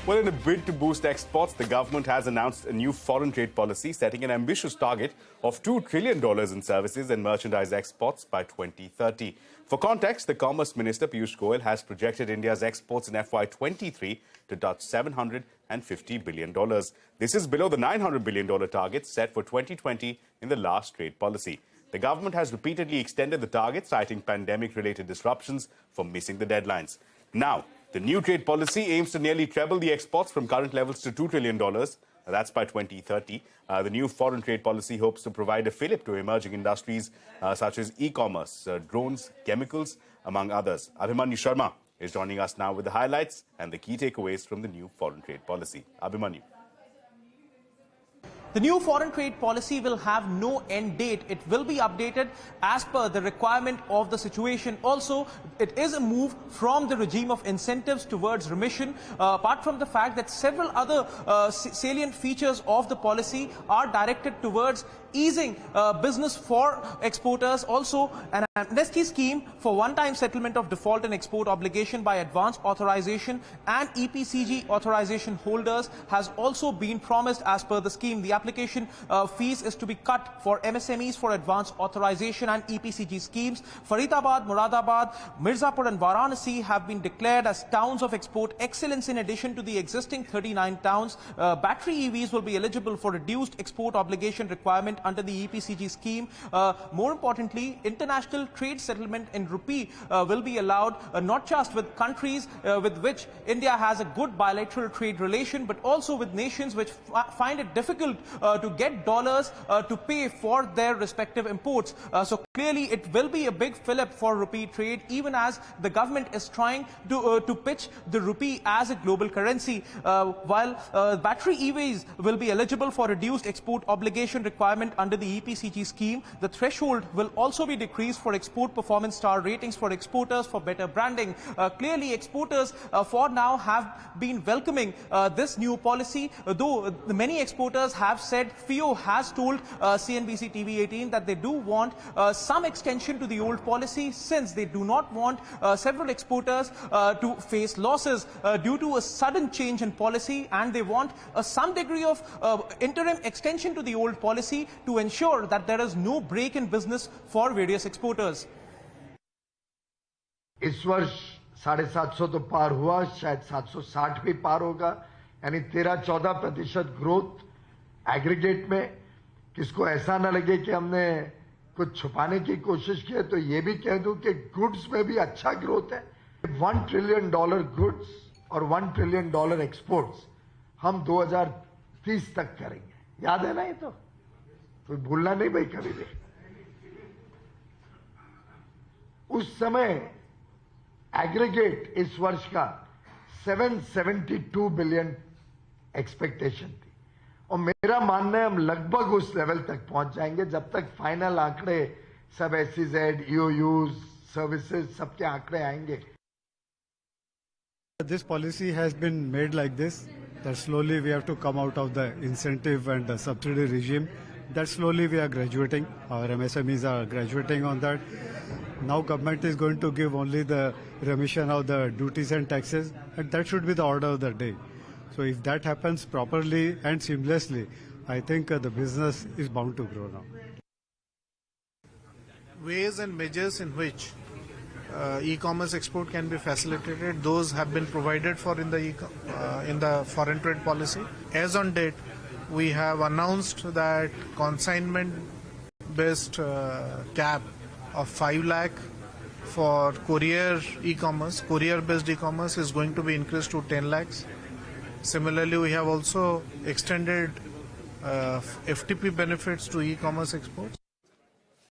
Well, in a bid to boost exports, the government has announced a new foreign trade policy setting an ambitious target of $2 trillion in services and merchandise exports by 2030. For context, the Commerce Minister Piyush Goyal has projected India's exports in FY23 to touch $750 billion. This is below the $900 billion target set for 2020 in the last trade policy. The government has repeatedly extended the target, citing pandemic-related disruptions for missing the deadlines. Now, the new trade policy aims to nearly treble the exports from current levels to $2 trillion. That's by 2030. The new foreign trade policy hopes to provide a fillip to emerging industries such as e-commerce, drones, chemicals, among others. Abhimanyu Sharma is joining us now with the highlights and the key takeaways from the new foreign trade policy. Abhimanyu. The new foreign trade policy will have no end date. It will be updated as per the requirement of the situation. Also, it is a move from the regime of incentives towards remission, apart from the fact that several other salient features of the policy are directed towards easing business for exporters. Also, an amnesty scheme for one-time settlement of default and export obligation by advance authorization and EPCG authorization holders has also been promised as per the scheme. The application fees is to be cut for MSMEs for advance authorization and EPCG schemes. Faridabad, Muradabad, Mirzapur and Varanasi have been declared as towns of export excellence in addition to the existing 39 towns. Battery EVs will be eligible for reduced export obligation requirement under the EPCG scheme. More importantly, international trade settlement in rupee will be allowed not just with countries with which India has a good bilateral trade relation, but also with nations which find it difficult to get dollars to pay for their respective imports. So clearly it will be a big fillip for rupee trade, even as the government is trying to pitch the rupee as a global currency. While battery EVs will be eligible for reduced export obligation requirement under the EPCG scheme, the threshold will also be decreased for export performance star ratings for exporters for better branding. Clearly, exporters for now have been welcoming this new policy, though many exporters have said, FIO has told CNBC-TV18 that they do want some extension to the old policy, since they do not want several exporters to face losses due to a sudden change in policy, and they want some degree of interim extension to the old policy to ensure that there is no break in business for various exporters. इस वर्ष 750 तो पार हुआ, शायद 760 भी पार होगा, यानी 13-14% growth aggregate में. किसको ऐसा न लगे कि हमने कुछ छुपाने की कोशिश की है, तो ये भी कह दूं कि गुड्स में भी अच्छा ग्रोथ है. $1 ट्रिलियन गुड्स और $1 ट्रिलियन एक्सपोर्ट्स हम 2030 तक करेंगे. याद है ना? ये तो कोई भूलना नहीं भाई कभी भी. उस समय एग्रीगेट इस वर्ष का 772 बिलियन एक्सपेक्टेशन थी, और मेरा मानना है हम लगभग उस लेवल तक पहुंच जाएंगे जब तक फाइनल आंकड़े सब SEZ, EOUs, सर्विसेज सबके आंकड़े आएंगे. This policy has been made like this, that slowly we have to come out of the incentive and the subsidy regime. That slowly we are graduating. Our MSMEs are graduating on that. Now government is going to give only the remission of the duties and taxes, and that should be the order of the day. So if that happens properly and seamlessly, I think the business is bound to grow now. Ways and measures in which e-commerce export can be facilitated, those have been provided for in the foreign trade policy. As on date, we have announced that consignment-based cap of 5 lakh for courier-based e-commerce is going to be increased to 10 lakhs. Similarly, we have also extended FTP benefits to e-commerce exports.